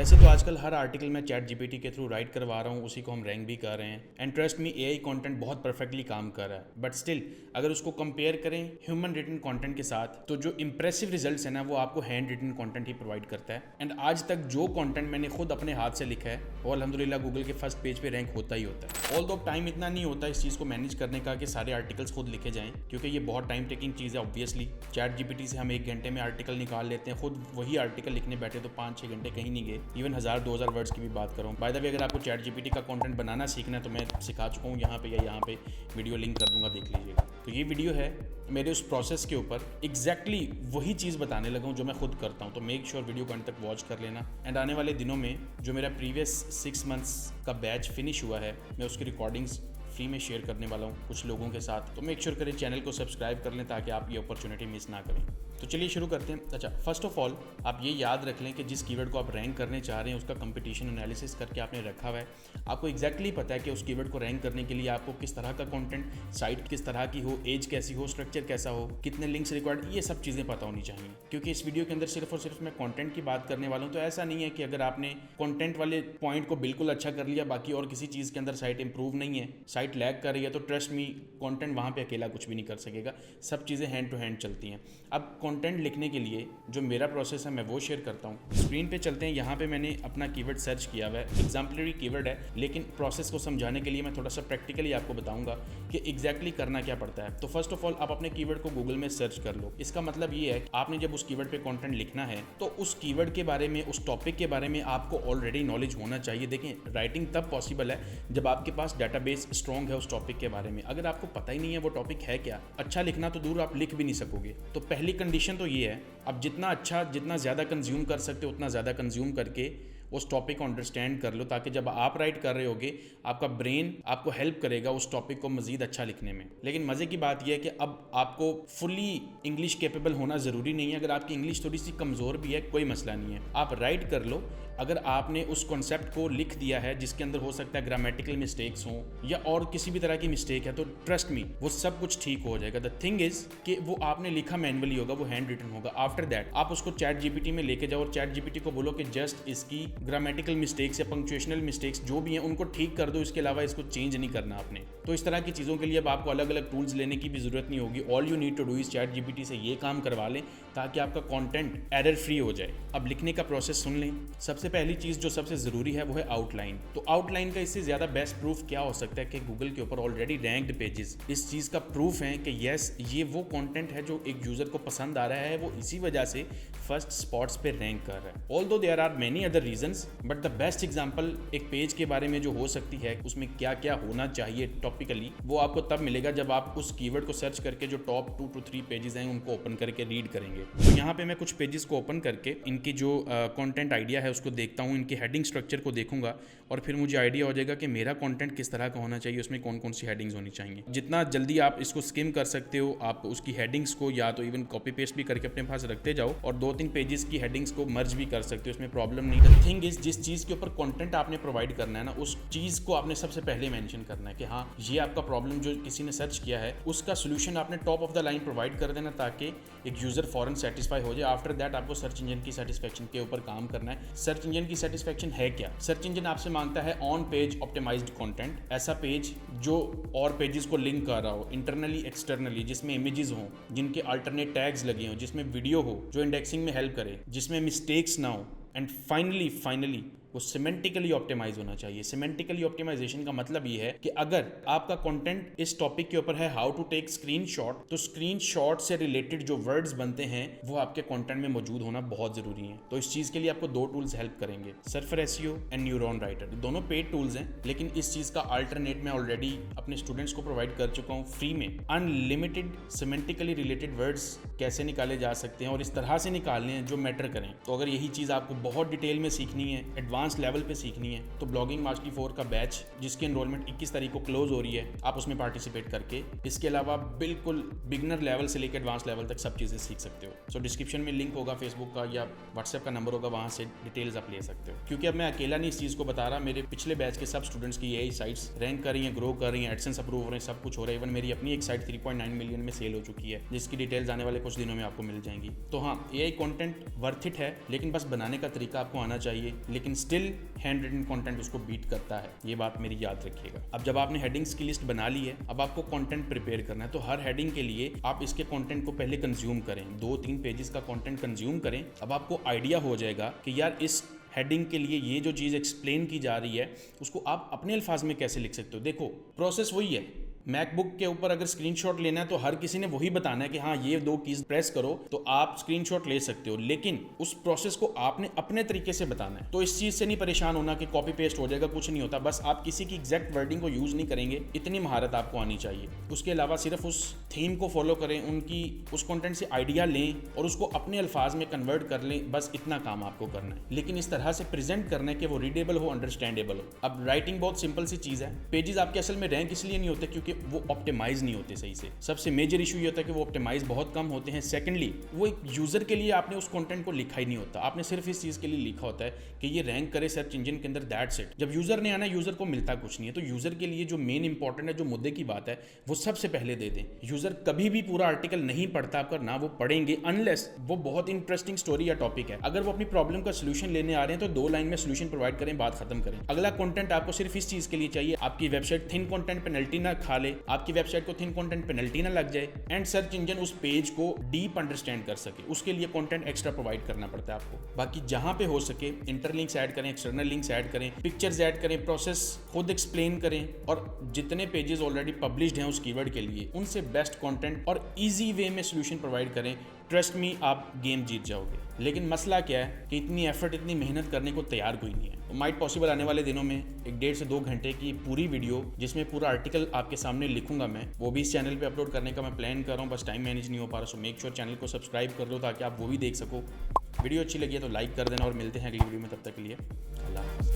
वैसे तो आजकल हर आर्टिकल मैं चैट जीपीटी के थ्रू राइट करवा रहा हूँ, उसी को हम रैंक भी कर रहे हैं। And trust me, AI content बहुत परफेक्टली काम कर रहा है। बट स्टिल अगर उसको कंपेयर करें ह्यूमन रिटन कंटेंट के साथ, तो जो इंप्रेसिव रिजल्ट्स है ना, वो आपको हैंड रिटन कंटेंट ही प्रोवाइड करता है। एंड आज तक जो कंटेंट मैंने खुद अपने हाथ से लिखा है वो अल्हम्दुलिल्लाह गूगल के फर्स्ट पेज पे रैंक होता ही होता है। ऑल दो टाइम इतना नहीं होता इस चीज़ को मैनेज करने का कि सारे आर्टिकल्स खुद लिखे जाएं, क्योंकि ये बहुत टाइम टेकिंग चीज़ है। ऑब्वियसली चैट जीपीटी से हम 1 घंटे में आर्टिकल निकाल लेते हैं, खुद वही आर्टिकल लिखने बैठे तो 5-6 घंटे कहीं नहीं गए। इवन 1000-2000 वर्ड्स की भी बात करूँ। बाय द वे, अगर आपको चैट जीपीटी का कंटेंट बनाना सीखना है तो मैं सिखा चुका हूँ, यहाँ पे या यहाँ पे वीडियो लिंक कर दूंगा, देख लीजिएगा। तो ये वीडियो है मेरे उस प्रोसेस के ऊपर, एग्जैक्टली वही चीज़ बताने लगा हूँ जो मैं खुद करता हूँ। तो मेक श्योर वीडियो को अंत तक वॉच कर लेना। एंड आने वाले दिनों में जो मेरा प्रीवियस 6 मंथ्स का बैच फिनिश हुआ है, मैं उसकी रिकॉर्डिंग्स फ्री में शेयर करने वाला हूँ कुछ लोगों के साथ। तो मेक श्योर करें चैनल को सब्सक्राइब कर लें ताकि आप ये अपॉर्चुनिटी मिस ना करें। तो चलिए शुरू करते हैं। अच्छा, फर्स्ट ऑफ ऑल आप ये याद रख लें कि जिस कीवर्ड को आप रैंक करने चाह रहे हैं उसका कंपटीशन एनालिसिस करके आपने रखा हुआ है। आपको एग्जैक्टली पता है कि उस कीवर्ड को रैंक करने के लिए आपको किस तरह का कंटेंट, साइट किस तरह की हो, एज कैसी हो, स्ट्रक्चर कैसा हो, कितने लिंक्स रिक्वायर्ड, ये सब चीज़ें पता होनी चाहिए। क्योंकि इस वीडियो के अंदर सिर्फ और सिर्फ मैं कंटेंट की बात करने वाला हूँ। तो ऐसा नहीं है कि अगर आपने कंटेंट वाले पॉइंट को बिल्कुल अच्छा कर लिया, बाकी और किसी चीज़ के अंदर साइट इंप्रूव नहीं है, साइट लैग कर रही है, तो ट्रस्ट मी कंटेंट वहाँ पे अकेला कुछ भी नहीं कर सकेगा। सब चीज़ें हैंड टू हैंड चलती हैं। अब कंटेंट लिखने के लिए जो मेरा प्रोसेस है मैं वो शेयर करता हूँ। स्क्रीन पे चलते हैं। यहाँ पे मैंने अपना कीवर्ड सर्च किया हुआ है, एग्जाम्पलरी कीवर्ड है, लेकिन प्रोसेस को समझाने के लिए मैं थोड़ा सा प्रैक्टिकली आपको बताऊंगा कि एग्जैक्टली करना क्या पड़ता है। तो फर्स्ट ऑफ ऑल आप अपने कीवर्ड को गूगल में सर्च कर लो। इसका मतलब ये है आपने जब उस कीवर्ड पे कंटेंट लिखना है तो उस कीवर्ड के बारे में, उस टॉपिक के बारे में आपको ऑलरेडी नॉलेज होना चाहिए। देखें, राइटिंग तब पॉसिबल है जब आपके पास डाटाबेस स्ट्रॉन्ग है उस टॉपिक के बारे में। अगर आपको पता ही नहीं है वो टॉपिक है क्या, अच्छा लिखना तो दूर, आप लिख भी नहीं सकोगे। तो पहली कंडीशन तो ये है, आप जितना अच्छा, जितना ज़्यादा कंज्यूम कर सकते हो उतना ज़्यादा कंज्यूम करके उस टॉपिक को अंडरस्टैंड कर लो, ताकि जब आप राइट कर रहे होगे आपका ब्रेन आपको हेल्प करेगा उस टॉपिक को मज़ीद अच्छा लिखने में। लेकिन मज़े की बात यह है कि अब आपको फुली इंग्लिश कैपेबल होना ज़रूरी नहीं है। अगर आपकी इंग्लिश थोड़ी सी कमज़ोर भी है, कोई मसला नहीं है, आप राइट कर लो। अगर आपने उस कॉन्सेप्ट को लिख दिया है जिसके अंदर हो सकता है ग्रामेटिकल मिस्टेक्स हों या और किसी भी तरह की मिस्टेक है, तो ट्रस्ट मी वो सब कुछ ठीक हो जाएगा। द थिंग इज़ कि वो आपने लिखा मैनुअली होगा, वो हैंड रिटन होगा। आफ्टर दैट आप उसको चैट जीपीटी में लेके जाओ और चैट जीपीटी को बोलो कि जस्ट इसकी ग्रामेटिकल मिस्टेक्स या पंक्चुएशनल मिस्टेक्स जो भी हैं उनको ठीक कर दो, इसके अलावा इसको चेंज नहीं करना आपने। तो इस तरह की चीज़ों के लिए अब आपको अलग अलग टूल्स लेने की भी ज़रूरत नहीं होगी। All you need to do is ChatGPT से ये काम करवा लें ताकि आपका कंटेंट एरर फ्री हो जाए। अब लिखने का प्रोसेस सुन लें। सबसे पहली चीज़ जो सबसे ज़रूरी है वो है आउटलाइन। तो आउटलाइन का इससे ज़्यादा बेस्ट प्रूफ क्या हो सकता है कि गूगल के ऊपर ऑलरेडी रैंक्ड पेजेस इस चीज़ का प्रूफ है कि येस, ये वो कंटेंट है जो एक यूज़र को पसंद आ रहा है, वो इसी वजह से फर्स्ट स्पॉट्स पे रैंक कर रहा है। Although there are many other reasons, but the best example एक पेज के बारे में जो हो सकती है, उसमें क्या क्या होना चाहिए टॉपिकली, वो आपको तब मिलेगा जब आप उस कीवर्ड को सर्च करके जो टॉप 2 to 3 पेजेस हैं उनको ओपन करके रीड करेंगे। तो यहाँ पे मैं कुछ पेजेस को ओपन करके इनकी जो कंटेंट आइडिया है उसको देखता हूँ, इनकी हेडिंग स्ट्रक्चर को देखूंगा और फिर मुझे आइडिया हो जाएगा कि मेरा कंटेंट किस तरह का होना चाहिए, उसमें कौन कौन सी हेडिंग्स होनी चाहिए। जितना जल्दी आप इसको स्किम कर सकते हो, आप उसकी हेडिंग्स को या तो इवन कॉपी पेस्ट भी करके अपने पास रखते जाओ और 2-3 पेजेस की हेडिंग्स को मर्ज भी कर सकते हो, इसमें प्रॉब्लम नहीं। द थिंग इज, जिस चीज़ के ऊपर कंटेंट आपने प्रोवाइड करना है ना, उस चीज़ को आपने सबसे पहले मेंशन करना है कि हाँ, ये आपका प्रॉब्लम जो किसी ने सर्च किया है उसका सोल्यूशन आपने top of the line provide कर देना ताकि एक यूज़र फॉरन सेटिस्फाई हो जाए। आफ्टर दैट आपको सर्च इंजन की सेटिस्फेक्शन के ऊपर काम करना है। सर्च इंजन की सेटिस्फेक्शन है क्या? सर्च इंजन आपसे मांगता है ऑन पेज ऑप्टिमाइज्ड कंटेंट, ऐसा पेज जो और पेजेस को लिंक कर रहा हो इंटरनली एक्सटर्नली, जिसमें इमेजेस हों, जिनके अल्टरनेट टैग्स लगे हों, जिसमें वीडियो हो जो इंडेक्सिंग में हेल्प करे, जिसमें मिस्टेक्स ना हो, एंड फाइनली वो सिमेंटिकली ऑप्टिमाइज होना चाहिए। सिमेंटिकली ऑप्टिमाइजेशन का मतलब ये है कि अगर आपका कंटेंट इस टॉपिक के ऊपर है हाउ टू टेक स्क्रीनशॉट, तो स्क्रीनशॉट से रिलेटेड जो वर्ड्स बनते हैं वो आपके कंटेंट में मौजूद होना बहुत जरूरी है। तो इस चीज के लिए आपको 2 टूल्स हेल्प करेंगे, surfer SEO and neuron writer. दोनों पेड टूल्स हैं, लेकिन इस चीज का अल्टरनेट मैं ऑलरेडी अपने स्टूडेंट्स को प्रोवाइड कर चुका हूँ फ्री में। अनलिमिटेड सिमेंटिकली रिलेटेड वर्ड्स कैसे निकाले जा सकते हैं और इस तरह से निकालने हैं जो मैटर करें। तो अगर यही चीज आपको बहुत डिटेल में सीखनी है, एडवांस एडवांस लेवल पे सीखनी है तो ब्लॉगिंग मास्टरी 4 का बैच जिसकी एनरोलमेंट 21 तारीख को क्लोज हो रही है, आप उसमें पार्टिसिपेट करके इसके अलावा बिल्कुल बिगनर लेवल से लेकर एडवांस लेवल तक सब चीज़ें सीख सकते हो। सो डिस्क्रिप्शन में लिंक होगा फेसबुक का या व्हाट्सएप का नंबर होगा, वहाँ से डिटेल्स आप ले सकते हो। क्योंकि अब मैं अकेला नहीं इस चीज़ को बता रहा, मेरे पिछले बैच के सब स्टूडेंट्स की यही साइट्स रैंक कर रही हैं, ग्रो कर रही हैं, एडसेंस अप्रूव हो रहे हैं, सब कुछ हो रहा है। इवन मेरी अपनी एक साइट 3.9 मिलियन में सेल हो चुकी है, जिसकी डिटेल्स आने वाले कुछ दिनों में आपको मिल जाएंगी। तो हाँ, AI कंटेंट वर्थ इट है, लेकिन बस बनाने का तरीका आपको आना चाहिए। लेकिन स्टिल हैंड रिटन कंटेंट उसको बीट करता है, ये बात मेरी याद रखिएगा। अब जब आपने हेडिंग्स की लिस्ट बना ली है, अब आपको कंटेंट प्रिपेयर करना है। तो हर हेडिंग के लिए आप इसके कंटेंट को पहले कंज्यूम करें, 2-3 पेजेस का कंटेंट कंज्यूम करें। अब आपको आइडिया हो जाएगा कि यार इस हेडिंग के लिए ये जो चीज़ एक्सप्लेन की जा रही है उसको आप अपने अल्फाज में कैसे लिख सकते हो। देखो प्रोसेस वही है, मैकबुक के ऊपर अगर स्क्रीनशॉट लेना है तो हर किसी ने वही बताना है कि हाँ ये 2 कीज प्रेस करो तो आप स्क्रीनशॉट ले सकते हो, लेकिन उस प्रोसेस को आपने अपने तरीके से बताना है। तो इस चीज़ से नहीं परेशान होना कि कॉपी पेस्ट हो जाएगा, कुछ नहीं होता। बस आप किसी की एग्जैक्ट वर्डिंग को यूज़ नहीं करेंगे, इतनी महारत आपको आनी चाहिए। उसके अलावा सिर्फ उस थीम को फॉलो करें, उनकी उस कंटेंट से आइडिया लें और उसको अपने अल्फाज में कन्वर्ट कर लें, बस इतना काम आपको करना है। लेकिन इस तरह से प्रेजेंट करना है कि वो रीडेबल हो, अंडरस्टैंडेबल हो। अब राइटिंग बहुत सिंपल सी चीज़ है, पेजेस आपके असल में रैंक इसलिए नहीं होते क्योंकि वो ऑप्टिमाइज नहीं होते सही से। सबसे मेजर इशू ये होता है कि वो ऑप्टिमाइज बहुत कम होते हैं। सेकंडली वो एक यूजर के लिए आपने उस कंटेंट को लिखा ही नहीं होता, आपने सिर्फ इस चीज के लिए लिखा होता है कि ये रैंक करे सर्च इंजन के अंदर, दैट्स इट। जब यूजर ने आना, यूजर को मिलता कुछ नहीं है। तो यूजर के लिए जो मेन इंपॉर्टेंट है, जो मुद्दे की बात है, वो सबसे पहले दे दें। यूजर कभी भी पूरा आर्टिकल नहीं पढ़ता आपका, ना वो पढ़ेंगे अनलेस वो बहुत इंटरेस्टिंग स्टोरी या टॉपिक है। अगर वो अपनी प्रॉब्लम का सोल्यूशन लेने आ रहे हैं तो 2 लाइन में सोल्यूशन प्रोवाइड करें, बात खत्म करें। अगला कंटेंट आपको सिर्फ इस चीज के लिए चाहिए, आपकी वेबसाइट थिन कंटेंट पेनल्टी ना खा ले, आपकी वेबसाइट को थिन कंटेंट पेनल्टी ना लग जाए एंड सर्च इंजन उस पेज को डीप अंडरस्टैंड कर सके। उसके लिए कंटेंट एक्स्ट्रा प्रोवाइड करना पड़ता है आपको। बाकी जहां पे हो सके इंटरलिंक्स ऐड करें, एक्सटर्नल लिंक्स ऐड करें, पिक्चर्स ऐड करें, प्रोसेस खुद एक्सप्लेन करें और जितने पेजेस ऑलरेडी पब्लिश्ड हैं उस कीवर्ड के लिए उनसे बेस्ट कंटेंट और इजी वे में सोल्यूशन प्रोवाइड करें। ट्रस्ट मी, आप गेम जीत जाओगे। लेकिन मसला क्या है कि इतनी एफर्ट, इतनी मेहनत करने को तैयार कोई नहीं है। तो माइट पॉसिबल आने वाले दिनों में 1.5 से 2 घंटे की पूरी वीडियो जिसमें पूरा आर्टिकल आपके सामने लिखूंगा मैं, वो भी इस चैनल पे अपलोड करने का मैं प्लान कर रहा हूँ। बस टाइम मैनेज नहीं हो पा रहा। सो मेक श्योर चैनल को सब्सक्राइब कर लो ताकि आप वो भी देख सको। वीडियो अच्छी लगी है तो लाइक कर देना और मिलते हैं अगली वीडियो में। तब तक के लिए अल्लाह हाफ़िज़।